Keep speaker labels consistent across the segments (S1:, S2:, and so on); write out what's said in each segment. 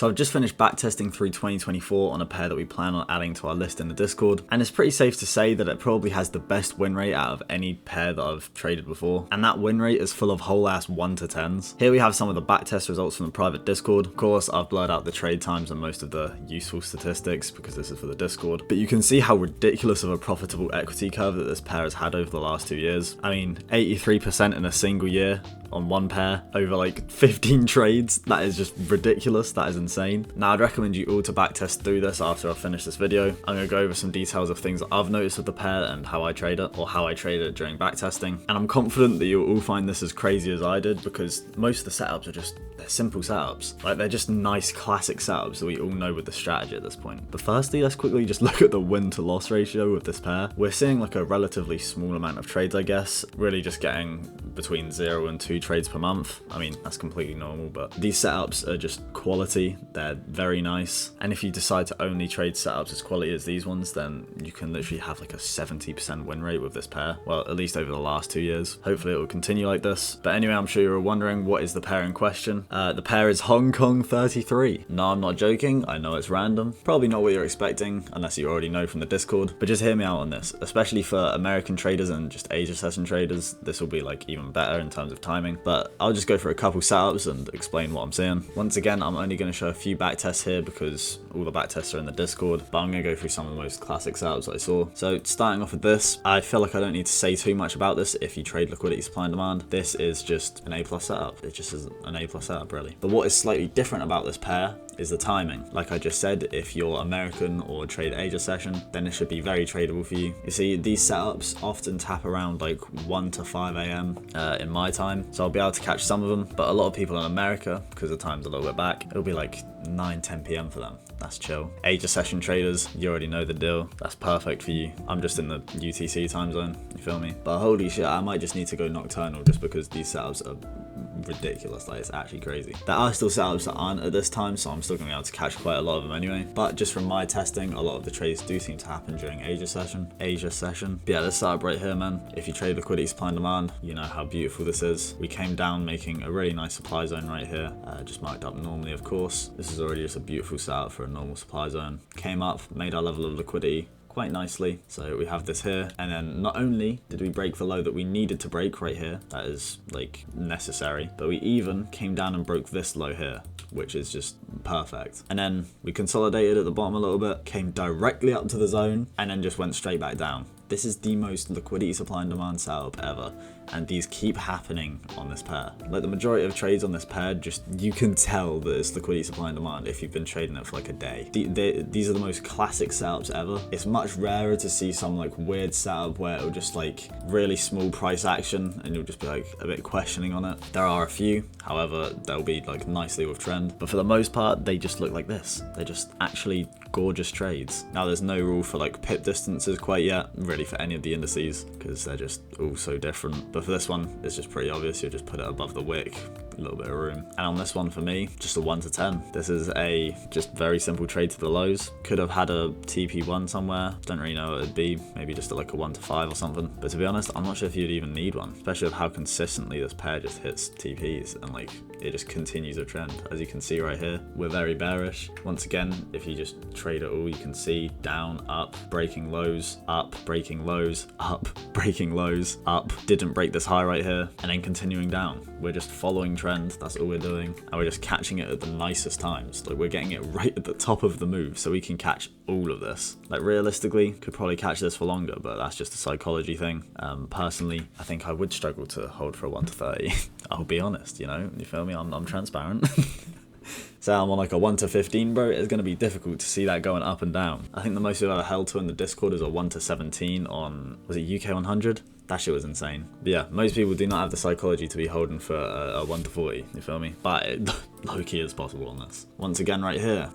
S1: So I've just finished backtesting through 2024 on a pair that we plan on adding to our list in the Discord, and it's pretty safe to say that it probably has the best win rate out of any pair that I've traded before, and that win rate is full of whole ass 1 to 10s. Here we have some of the backtest results from the private Discord. Of course, I've blurred out the trade times and most of the useful statistics because this is for the Discord, but you can see how ridiculous of a profitable equity curve that this pair has had over the last 2 years. I mean, 83% in a single year on one pair over like 15 trades. That is just ridiculous. That is insane. Now I'd recommend you all to backtest through this after I finish this video. I'm going to go over some details of things that I've noticed with the pair and how I trade it, or how I trade it during backtesting. And I'm confident that you'll all find this as crazy as I did, because most of the setups are just, they're simple setups. Like, they're just nice classic setups that we all know with the strategy at this point. But firstly, let's quickly just look at the win to loss ratio with this pair. We're seeing like a relatively small amount of trades, I guess, really just getting between 0 and 2 trades per month. I mean, that's completely normal, but these setups are just quality. They're very nice. And if you decide to only trade setups as quality as these ones, then you can literally have like a 70% win rate with this pair. Well, at least over the last 2 years. Hopefully it will continue like this. But anyway, I'm sure you're wondering, what is the pair in question? The pair is Hong Kong 33. No, I'm not joking. I know it's random. Probably not what you're expecting, unless you already know from the Discord. But just hear me out on this. Especially for American traders and just Asia session traders, this will be like even better in terms of timing. But I'll just go for a couple setups and explain what I'm seeing. Once again, I'm only going to show a few backtests here because all the backtests are in the Discord, but I'm going to go through some of the most classic setups that I saw. So starting off with this, I feel like I don't need to say too much about this if you trade liquidity supply and demand. This is just an A+ setup. It just is an A+ setup, really. But what is slightly different about this pair is the timing. Like I just said, if you're American or trade Asia session, then it should be very tradable for you. You see, these setups often tap around like 1 to 5 a.m. In my time, so I'll be able to catch some of them, but a lot of people in America, because the time's a little bit back, it'll be like 9-10 p.m. for them. That's chill. Asia session traders, you already know the deal. That's perfect for you. I'm just in the UTC time zone, you feel me? But holy shit, I might just need to go nocturnal just because these setups are ridiculous. Like, it's actually crazy. There are still setups that aren't at this time, so I'm still going to be able to catch quite a lot of them anyway. But just from my testing, a lot of the trades do seem to happen during Asia session. But yeah, this setup right here, man. If you trade liquidity supply and demand, you know how beautiful this is. We came down making a really nice supply zone right here, just marked up normally, of course. This is already just a beautiful setup for a normal supply zone. Came up, made our level of liquidity quite nicely. So we have this here, and then not only did we break the low that we needed to break right here, that is like necessary, but we even came down and broke this low here, which is just perfect. And then we consolidated at the bottom a little bit, came directly up to the zone, and then just went straight back down. This is the most liquidity supply and demand setup ever, and these keep happening on this pair. Like, the majority of trades on this pair, just, you can tell that it's liquidity supply and demand if you've been trading it for like a day. These are the most classic setups ever. It's much rarer to see some like weird setup where it'll just like really small price action and you'll just be like a bit questioning on it. There are a few, however, they'll be like nicely with trend, but for the most part, they just look like this. They're just actually gorgeous trades. Now, there's no rule for like pip distances quite yet, really, for any of the indices, because they're just all so different. But for this one, it's just pretty obvious. You'll just put it above the wick, a little bit of room. And on this one, for me, just a 1 to 10. This is a just very simple trade to the lows. Could have had a TP1 somewhere. Don't really know what it'd be. Maybe just like a 1 to 5 or something. But to be honest, I'm not sure if you'd even need one, especially with how consistently this pair just hits TPs and like it just continues a trend. As you can see right here, we're very bearish. Once again, if you just trade it all, you can see down, up, breaking lows, up, breaking lows, up, breaking lows, up. Didn't break this high right here, and then continuing down. We're just following trend. That's all we're doing, and we're just catching it at the nicest times. Like, we're getting it right at the top of the move, so we can catch all of this. Like, realistically, could probably catch this for longer, but that's just a psychology thing. Personally, I think I would struggle to hold for a 1 to 30. I'll be honest, you know, you feel me? I'm transparent. So I'm on like a 1 to 15, bro. It's going to be difficult to see that going up and down. I think the most we've ever held to in the Discord is a 1 to 17 on, was it UK 100? That shit was insane. But yeah, most people do not have the psychology to be holding for a 1 to 40, you feel me? But it low-key is possible on this. Once again, right here,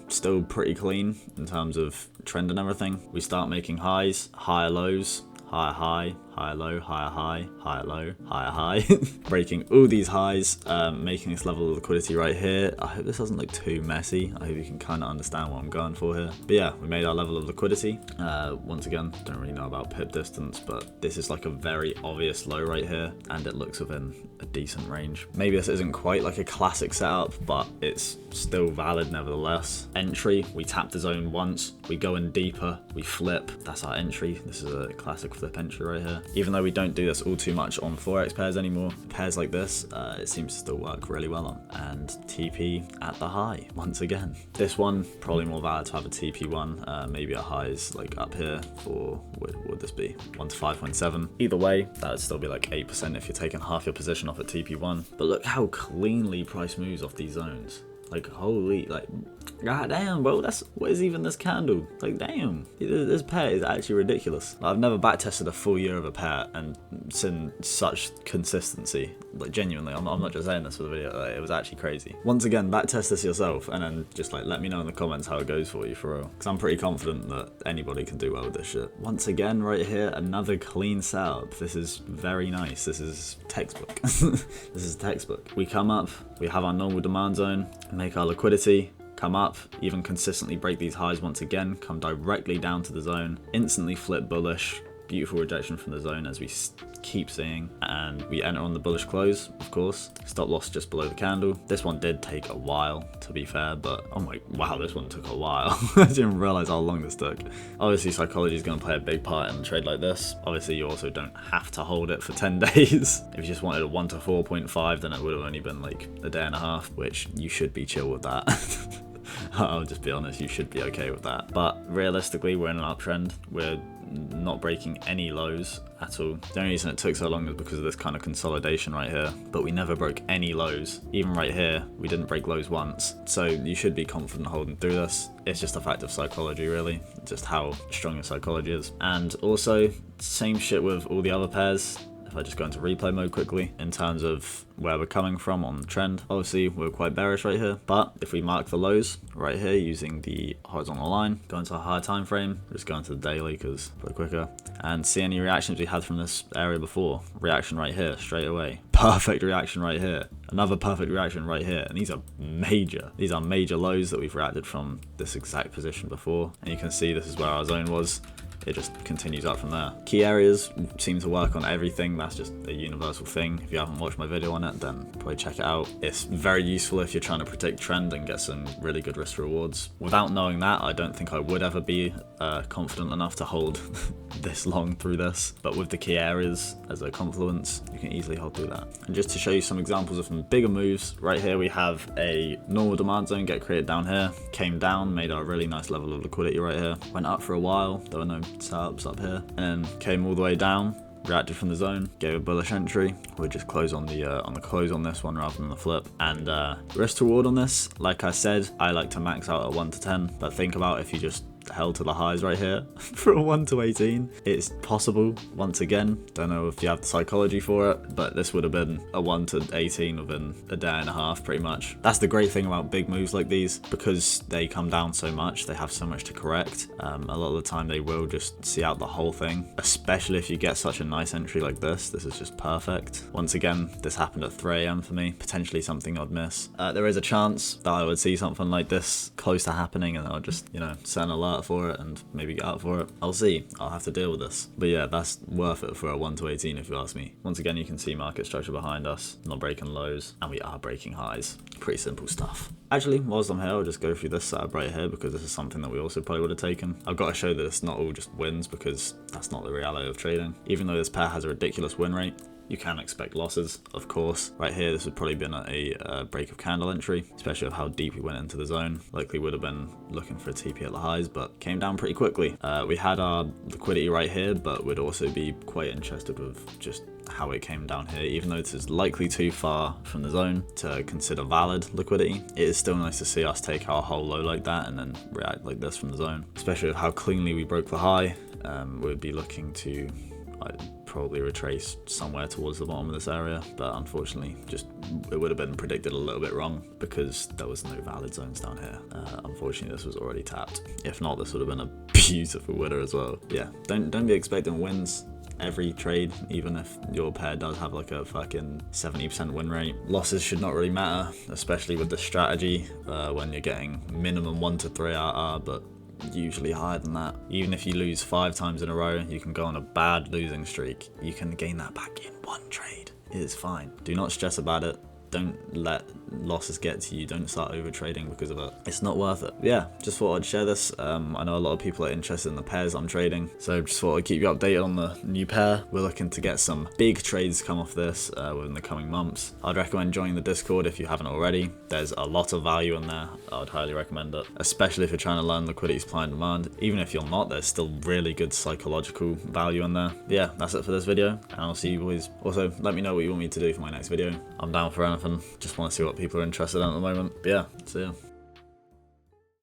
S1: still pretty clean in terms of trend and everything. We start making highs, higher lows, higher high, higher low, higher high, higher low, higher high. Breaking all these highs, making this level of liquidity right here. I hope this doesn't look too messy. I hope you can kind of understand what I'm going for here. But yeah, we made our level of liquidity. Once again, don't really know about pip distance, but this is like a very obvious low right here, and it looks within a decent range. Maybe this isn't quite like a classic setup, but it's still valid nevertheless. Entry, we tap the zone once, we go in deeper, we flip. That's our entry. This is a classic flip entry right here. Even though we don't do this all too much on Forex pairs anymore, pairs like this, it seems to still work really well on. And TP at the high once again. This one probably more valid to have a TP one. Maybe a highs like up here, or what would this be? 1 to 5.7. Either way, that would still be like 8% if you're taking half your position off at TP1. But look how cleanly price moves off these zones. Like, holy, like, god damn, bro, what is even this candle? Like, damn, this pair is actually ridiculous. I've never backtested a full year of a pair and seen such consistency. Like, genuinely, I'm not just saying this for the video, like, it was actually crazy. Once again, backtest this yourself, and then just like let me know in the comments how it goes for you, for real. Because I'm pretty confident that anybody can do well with this shit. Once again, right here, another clean setup. This is very nice. This is textbook. This is textbook. We come up, we have our normal demand zone, make our liquidity, come up, even consistently break these highs once again, come directly down to the zone, instantly flip bullish, beautiful rejection from the zone as we keep seeing, and we enter on the bullish close, of course. Stop loss just below the candle. This one did take a while, to be fair, but oh my, wow, this one took a while. I didn't realize how long this took. Obviously, psychology is going to play a big part in a trade like this. Obviously, you also don't have to hold it for 10 days. If you just wanted a 1 to 4.5, then it would have only been like a day and a half, which you should be chill with that. I'll just be honest, you should be okay with that. But realistically, we're in an uptrend. We're not breaking any lows at all. The only reason it took so long is because of this kind of consolidation right here, but we never broke any lows. Even right here, we didn't break lows once. So you should be confident holding through this. It's just a fact of psychology, really, just how strong your psychology is. And also, same shit with all the other pairs. If I just go into replay mode quickly, in terms of where we're coming from on the trend, obviously we're quite bearish right here, but if we mark the lows right here using the horizontal line, go into a higher time frame, just go into the daily because it's quicker, and see any reactions we had from this area before. Reaction right here, straight away. Perfect reaction right here. Another perfect reaction right here, and these are major lows that we've reacted from this exact position before, and you can see this is where our zone was. It just continues up from there. Key areas seem to work on everything. That's just a universal thing. If you haven't watched my video on it, then probably check it out. It's very useful if you're trying to predict trend and get some really good risk rewards. Without knowing that, I don't think I would ever be confident enough to hold this long through this. But with the key areas as a confluence, you can easily hold through that. And just to show you some examples of some bigger moves, right here we have a normal demand zone get created down here, came down, made a really nice level of liquidity right here, went up for a while, there were no setups up here, and then came all the way down, reacted from the zone, gave a bullish entry. We'll just close on the close on this one rather than the flip. And risk to reward on this, like I said, I like to max out at 1 to 10, but think about if you just held to the highs right here for a 1 to 18. It's possible. Once again, don't know if you have the psychology for it, but this would have been a 1 to 18 within a day and a half pretty much. That's the great thing about big moves like these, because they come down so much, they have so much to correct. A lot of the time they will just see out the whole thing, especially if you get such a nice entry like this. This is just perfect. Once again, this happened at 3 AM for me, potentially something I'd miss. There is a chance that I would see something like this close to happening and I'll just, you know, set an alert for it and maybe get out for it. I'll see. I'll have to deal with this. But yeah, that's worth it for a 1 to 18 if you ask me. Once again, you can see market structure behind us, not breaking lows, and we are breaking highs. Pretty simple stuff. Actually, whilst I'm here, I'll just go through this setup right here because this is something that we also probably would have taken. I've got to show that it's not all just wins because that's not the reality of trading. Even though this pair has a ridiculous win rate, you can expect losses, of course. Right here, this would probably been a break of candle entry, especially of how deep we went into the zone. Likely would have been looking for a TP at the highs, but came down pretty quickly. We had our liquidity right here, but would also be quite interested with just how it came down here. Even though this is likely too far from the zone to consider valid liquidity, it is still nice to see us take our whole low like that and then react like this from the zone, especially with how cleanly we broke the high. We'd be looking to probably retrace somewhere towards the bottom of this area, but unfortunately just it would have been predicted a little bit wrong because there was no valid zones down here. Unfortunately, this was already tapped. If not, this would have been a beautiful winner as well. Yeah, don't be expecting wins every trade, even if your pair does have like a fucking 70% win rate. Losses should not really matter, especially with the strategy when you're getting minimum 1 to 3 RR, but usually higher than that. Even if you lose 5 times in a row, you can go on a bad losing streak. You can gain that back in 1 trade. It is fine. Do not stress about it. Don't let losses get to you. Don't start over trading because of it. It's not worth it. Yeah, just thought I'd share this. I know a lot of people are interested in the pairs I'm trading, so just thought I'd keep you updated on the new pair. We're looking to get some big trades come off this within the coming months. I'd recommend joining the Discord if you haven't already. There's a lot of value in there. I would highly recommend it, especially if you're trying to learn liquidity supply and demand. Even if you're not, there's still really good psychological value in there. But yeah, that's it for this video, and I'll see you boys. Also, let me know what you want me to do for my next video. I'm down for anything. Just want to see what people are interested in at the moment. But yeah, see ya.